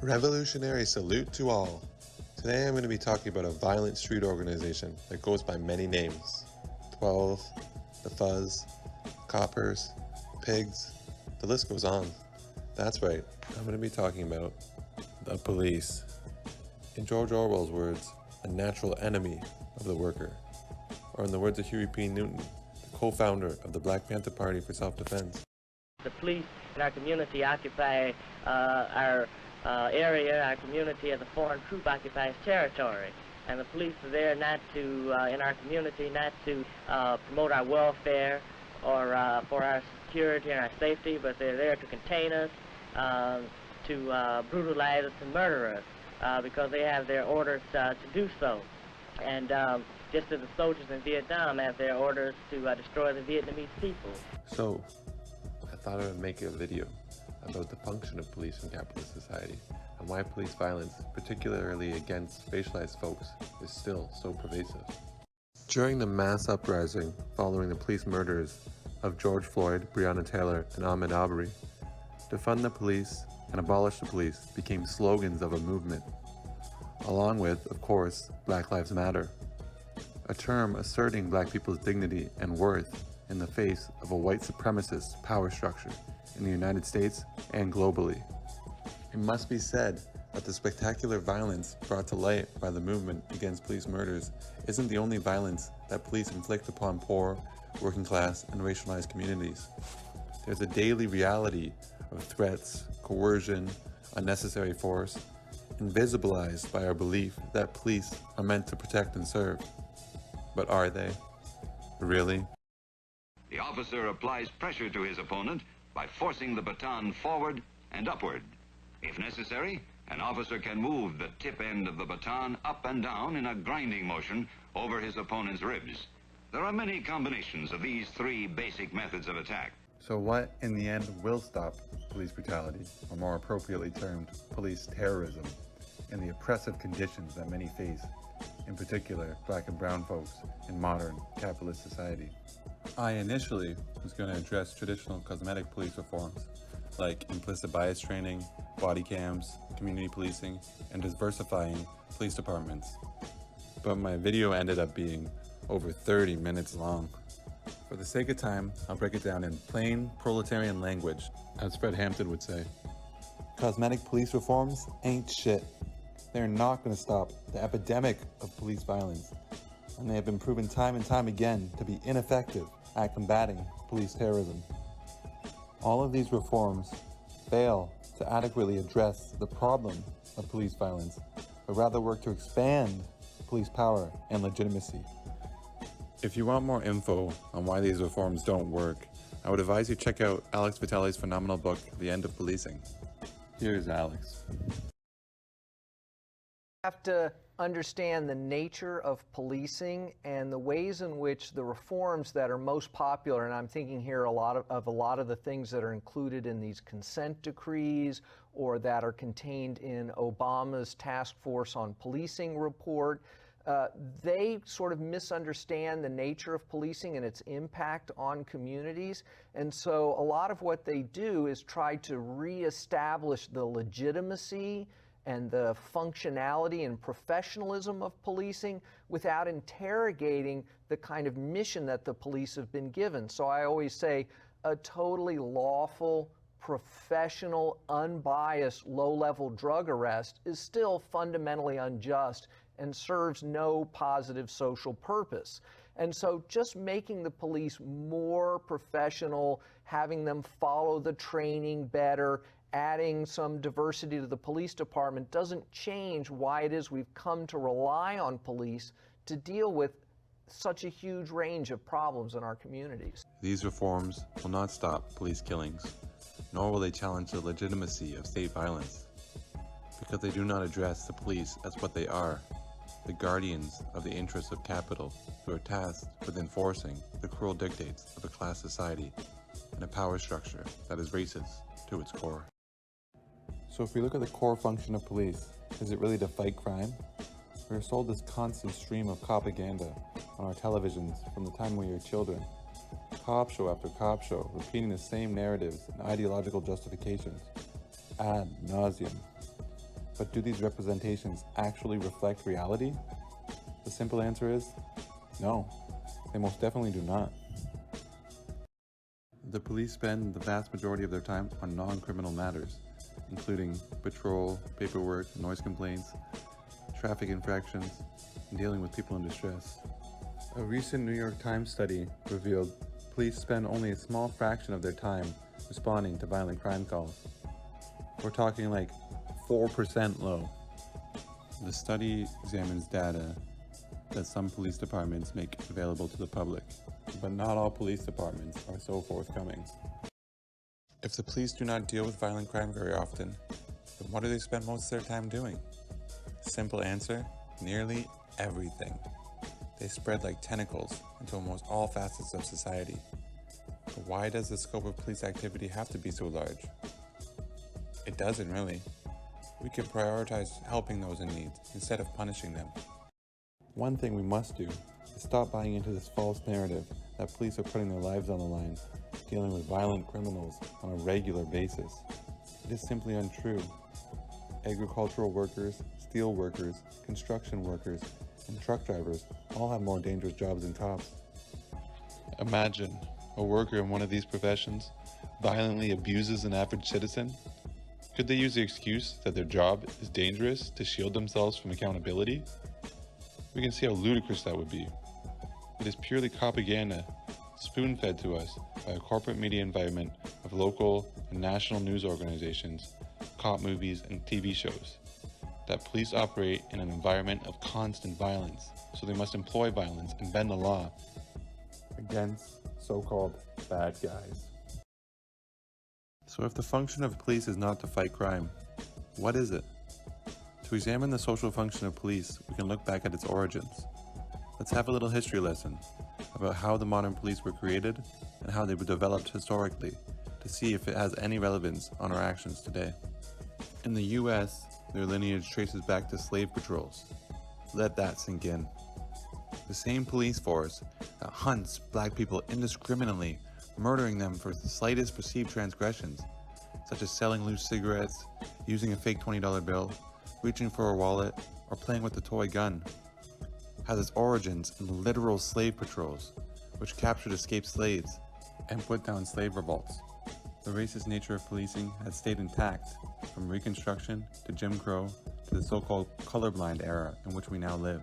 Revolutionary salute to all. Today I'm going to be talking about a violent street organization that goes by many names. 12, the Fuzz, Coppers, Pigs, the list goes on. That's right, I'm going to be talking about the police. In George Orwell's words, a natural enemy of the worker. Or in the words of Huey P. Newton, the co-founder of the Black Panther Party for Self-Defense. The police in our community occupy our area, our community, as a foreign troop occupies territory. And the police are there not to, in our community, not to promote our welfare or for our security and our safety, but they're there to contain us, to brutalize us and murder us, because they have their orders to do so. And just as the soldiers in Vietnam have their orders to destroy the Vietnamese people. So, I thought I would make a video about the function of police in capitalist society and why police violence, particularly against racialized folks, is still so pervasive. During the mass uprising following the police murders of George Floyd, Breonna Taylor, and Ahmaud Arbery, defund the police and abolish the police became slogans of a movement, along with, of course, Black Lives Matter, a term asserting Black people's dignity and worth in the face of a white supremacist power structure in the United States and globally. It must be said that the spectacular violence brought to light by the movement against police murders isn't the only violence that police inflict upon poor, working class, and racialized communities. There's a daily reality of threats, coercion, unnecessary force, invisibilized by our belief that police are meant to protect and serve. But are they? Really? The officer applies pressure to his opponent by forcing the baton forward and upward. If necessary, an officer can move the tip end of the baton up and down in a grinding motion over his opponent's ribs. There are many combinations of these three basic methods of attack. So what, in the end, will stop police brutality, or more appropriately termed police terrorism, and the oppressive conditions that many face, in particular Black and brown folks, in modern capitalist society? I initially was going to address traditional cosmetic police reforms, like implicit bias training, body cams, community policing, and diversifying police departments. But my video ended up being over 30 minutes long. For the sake of time, I'll break it down in plain proletarian language, as Fred Hampton would say. Cosmetic police reforms ain't shit. They're not going to stop the epidemic of police violence, and they have been proven time and time again to be ineffective at combating police terrorism. All of these reforms fail to adequately address the problem of police violence, but rather work to expand police power and legitimacy. If you want more info on why these reforms don't work, I would advise you check out Alex Vitale's phenomenal book, The End of Policing. Here's Alex. Have to understand the nature of policing and the ways in which the reforms that are most popular, and I'm thinking here a lot of the things that are included in these consent decrees or that are contained in Obama's Task Force on Policing report, they sort of misunderstand the nature of policing and its impact on communities. And so a lot of what they do is try to reestablish the legitimacy and the functionality and professionalism of policing without interrogating the kind of mission that the police have been given. So I always say a totally lawful, professional, unbiased, low-level drug arrest is still fundamentally unjust and serves no positive social purpose. And so just making the police more professional, having them follow the training better, adding some diversity to the police department doesn't change why it is we've come to rely on police to deal with such a huge range of problems in our communities. These reforms will not stop police killings, nor will they challenge the legitimacy of state violence, because they do not address the police as what they are, the guardians of the interests of capital who are tasked with enforcing the cruel dictates of a class society and a power structure that is racist to its core. So if we look at the core function of police, is it really to fight crime? We are sold this constant stream of propaganda on our televisions from the time we were children. Cop show after cop show, repeating the same narratives and ideological justifications ad nauseum. But do these representations actually reflect reality? The simple answer is no, they most definitely do not. The police spend the vast majority of their time on non-criminal matters, including patrol, paperwork, noise complaints, traffic infractions, and dealing with people in distress. A recent New York Times study revealed police spend only a small fraction of their time responding to violent crime calls. We're talking like 4% low. The study examines data that some police departments make available to the public, but not all police departments are so forthcoming. If the police do not deal with violent crime very often, then what do they spend most of their time doing? Simple answer, nearly everything. They spread like tentacles into almost all facets of society. But why does the scope of police activity have to be so large? It doesn't really. We can prioritize helping those in need instead of punishing them. One thing we must do is stop buying into this false narrative that police are putting their lives on the line, dealing with violent criminals on a regular basis. It is simply untrue. Agricultural workers, steel workers, construction workers, and truck drivers all have more dangerous jobs than cops. Imagine a worker in one of these professions violently abuses an average citizen. Could they use the excuse that their job is dangerous to shield themselves from accountability? We can see how ludicrous that would be. It is purely propaganda, spoon-fed to us by a corporate media environment of local and national news organizations, cop movies, and TV shows, that police operate in an environment of constant violence, so they must employ violence and bend the law against so-called bad guys. So if the function of police is not to fight crime, what is it? To examine the social function of police, we can look back at its origins. Let's have a little history lesson about how the modern police were created and how they were developed historically to see if it has any relevance on our actions today. In the US, their lineage traces back to slave patrols. Let that sink in. The same police force that hunts black people indiscriminately, murdering them for the slightest perceived transgressions, such as selling loose cigarettes, using a fake $20 bill, reaching for a wallet, or playing with a toy gun, has its origins in literal slave patrols, which captured escaped slaves and put down slave revolts. The racist nature of policing has stayed intact from Reconstruction to Jim Crow to the so-called colorblind era in which we now live.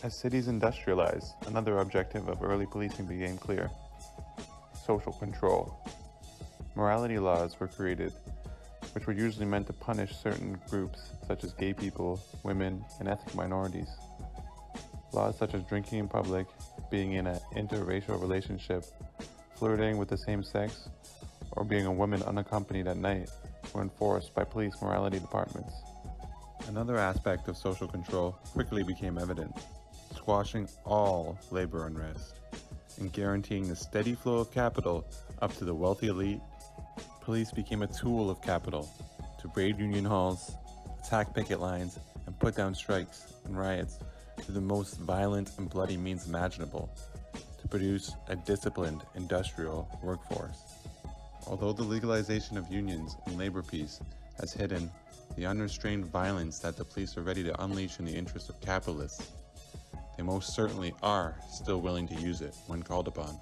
As cities industrialized, another objective of early policing became clear: social control. Morality laws were created, which were usually meant to punish certain groups such as gay people, women, and ethnic minorities. Laws such as drinking in public, being in an interracial relationship, flirting with the same sex, or being a woman unaccompanied at night were enforced by police morality departments. Another aspect of social control quickly became evident: squashing all labor unrest and guaranteeing the steady flow of capital up to the wealthy elite. Police became a tool of capital to raid union halls, attack picket lines, and put down strikes and riots through the most violent and bloody means imaginable to produce a disciplined industrial workforce. Although the legalization of unions and labor peace has hidden the unrestrained violence that the police are ready to unleash in the interest of capitalists, they most certainly are still willing to use it when called upon.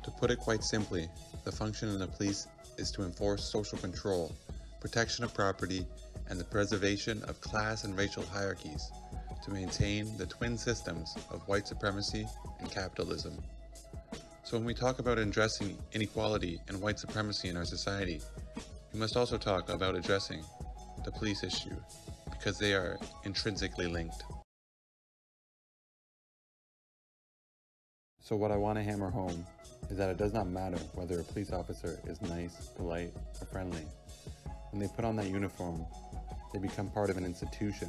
To put it quite simply, the function of the police is to enforce social control, protection of property, and the preservation of class and racial hierarchies to maintain the twin systems of white supremacy and capitalism. So when we talk about addressing inequality and white supremacy in our society, we must also talk about addressing the police issue, because they are intrinsically linked. So what I want to hammer home is that it does not matter whether a police officer is nice, polite, or friendly. When they put on that uniform, they become part of an institution,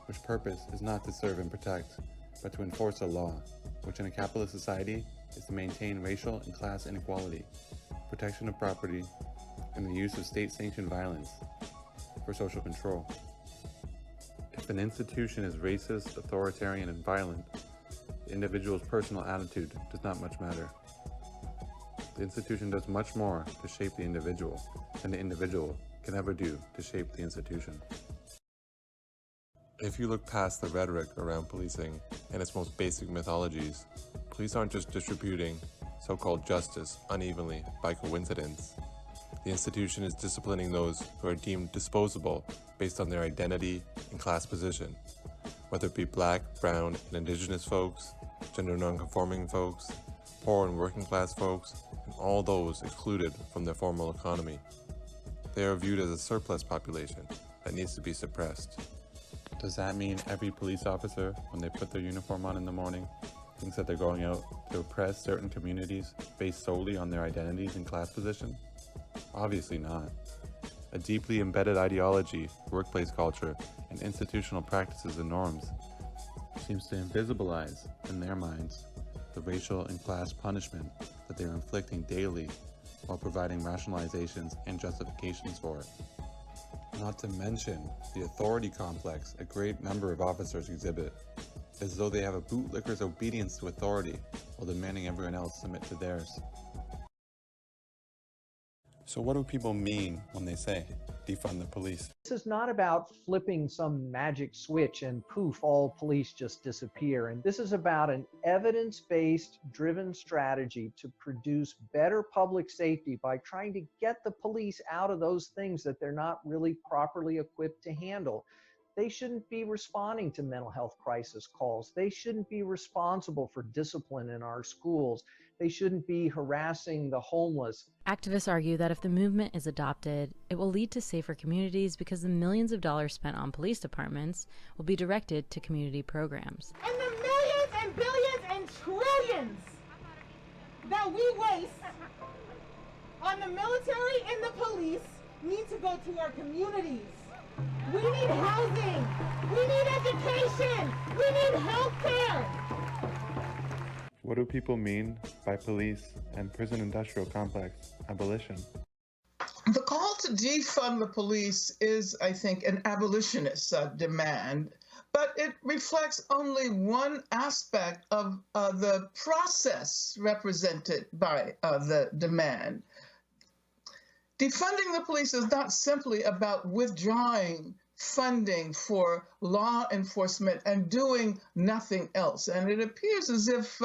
which purpose is not to serve and protect, but to enforce a law, which in a capitalist society is to maintain racial and class inequality, protection of property, and the use of state-sanctioned violence for social control. If an institution is racist, authoritarian, and violent, the individual's personal attitude does not much matter. The institution does much more to shape the individual than the individual can ever do to shape the institution. If you look past the rhetoric around policing and its most basic mythologies, police aren't just distributing so-called justice unevenly by coincidence. The institution is disciplining those who are deemed disposable based on their identity and class position, whether it be black, brown, and indigenous folks, gender non-conforming folks, poor and working class folks, and all those excluded from the formal economy. They are viewed as a surplus population that needs to be suppressed. Does that mean every police officer, when they put their uniform on in the morning, thinks that they're going out to oppress certain communities based solely on their identities and class position? Obviously not. A deeply embedded ideology, workplace culture, and institutional practices and norms seems to invisibilize, in their minds, the racial and class punishment that they are inflicting daily while providing rationalizations and justifications for it. Not to mention the authority complex a great number of officers exhibit, as though they have a bootlicker's obedience to authority while demanding everyone else submit to theirs. So what do people mean when they say defund the police? This is not about flipping some magic switch and poof, all police just disappear. And this is about an evidence-based driven strategy to produce better public safety by trying to get the police out of those things that they're not really properly equipped to handle. They shouldn't be responding to mental health crisis calls. They shouldn't be responsible for discipline in our schools. They shouldn't be harassing the homeless. Activists argue that if the movement is adopted, it will lead to safer communities because the millions of dollars spent on police departments will be directed to community programs. And the millions and billions and trillions that we waste on the military and the police need to go to our communities. We need housing. We need education. We need health care. What do people mean by police and prison industrial complex abolition? The call to defund the police is, I think, an abolitionist demand, but it reflects only one aspect of the process represented by the demand. Defunding the police is not simply about withdrawing funding for law enforcement and doing nothing else. And it appears as if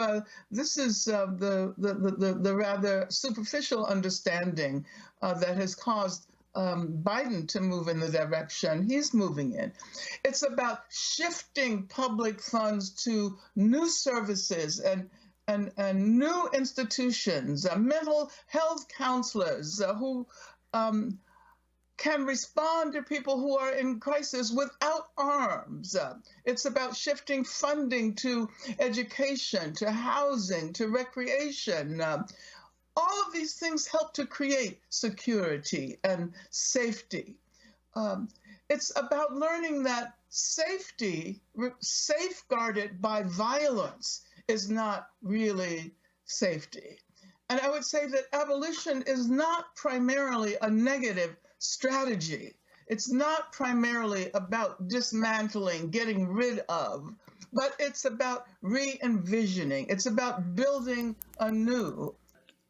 this is the rather superficial understanding that has caused Biden to move in the direction he's moving in. It's about shifting public funds to new services and new institutions, mental health counselors who can respond to people who are in crisis without arms. It's about shifting funding to education, to housing, to recreation. All of these things help to create security and safety. It's about learning that safety, safeguarded by violence, is not really safety. And I would say that abolition is not primarily a negative strategy. It's not primarily about dismantling, getting rid of, but it's about re-envisioning. It's about building anew.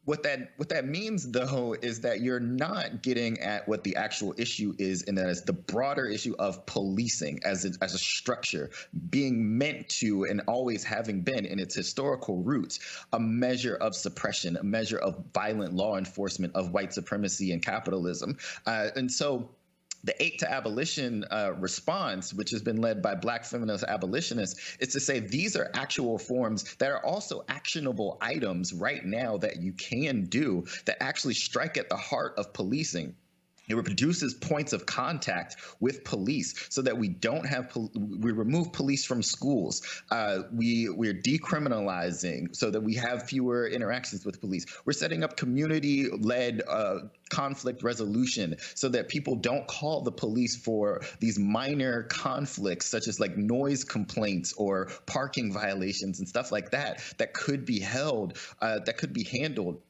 What that means, though, is that you're not getting at what the actual issue is, and that is the broader issue of policing as a structure being meant to, and always having been in its historical roots, a measure of suppression, a measure of violent law enforcement of white supremacy and capitalism. And so the 8 to Abolition response, which has been led by Black feminist abolitionists, is to say these are actual forms that are also actionable items right now that you can do that actually strike at the heart of policing. It reduces points of contact with police so that we don't have, we remove police from schools. We're decriminalizing so that we have fewer interactions with police. We're setting up community-led conflict resolution so that people don't call the police for these minor conflicts, such as like noise complaints or parking violations and stuff like that, that could be held, that could be handled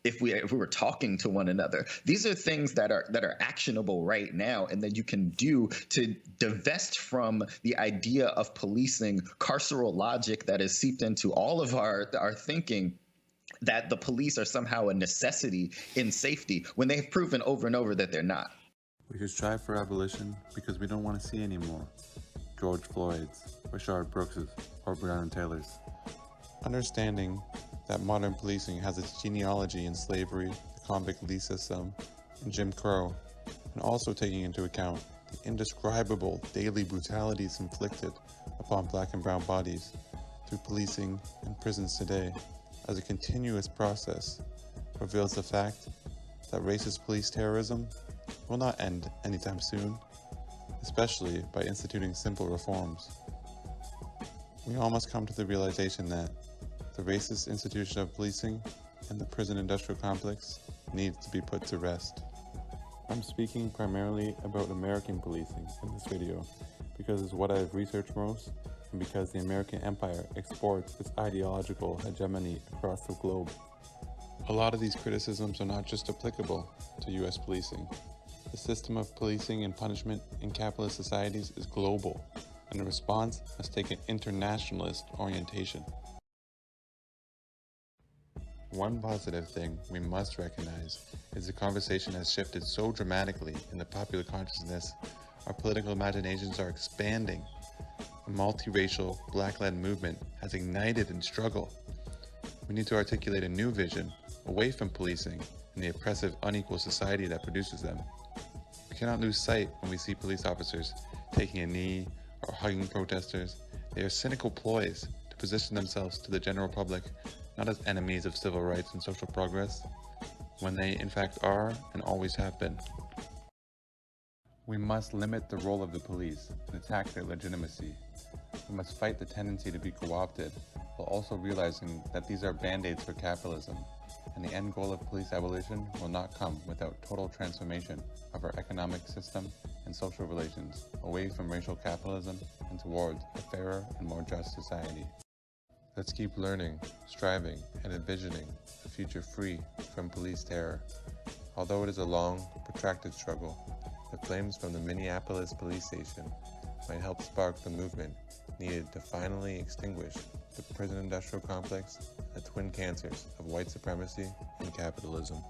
if we were talking to one another. These are things that are actionable right now, and that you can do to divest from the idea of policing carceral logic that has seeped into all of our thinking, that the police are somehow a necessity in safety when they've proven over and over that they're not. We should strive for abolition because we don't want to see any more George Floyd's, Rashard Brooks's, or Breonna Taylor's. Understanding that modern policing has its genealogy in slavery, the convict lease system, and Jim Crow, and also taking into account the indescribable daily brutalities inflicted upon black and brown bodies through policing and prisons today as a continuous process reveals the fact that racist police terrorism will not end anytime soon, especially by instituting simple reforms. We all must come to the realization that the racist institution of policing and the prison industrial complex needs to be put to rest. I'm speaking primarily about American policing in this video because it's what I've researched most and because the American empire exports its ideological hegemony across the globe. A lot of these criticisms are not just applicable to US policing. The system of policing and punishment in capitalist societies is global, and the response must take an internationalist orientation. One positive thing we must recognize is the conversation has shifted so dramatically in the popular consciousness. Our political imaginations are expanding. A multiracial, black-led movement has ignited in struggle. We need to articulate a new vision away from policing and the oppressive, unequal society that produces them. We cannot lose sight when we see police officers taking a knee or hugging protesters. They are cynical ploys to position themselves to the general public not as enemies of civil rights and social progress, when they in fact are and always have been. We must limit the role of the police and attack their legitimacy. We must fight the tendency to be co-opted, while also realizing that these are band-aids for capitalism, and the end goal of police abolition will not come without total transformation of our economic system and social relations away from racial capitalism and towards a fairer and more just society. Let's keep learning, striving, and envisioning a future free from police terror. Although it is a long, protracted struggle, the flames from the Minneapolis police station might help spark the movement needed to finally extinguish the prison industrial complex and the twin cancers of white supremacy and capitalism.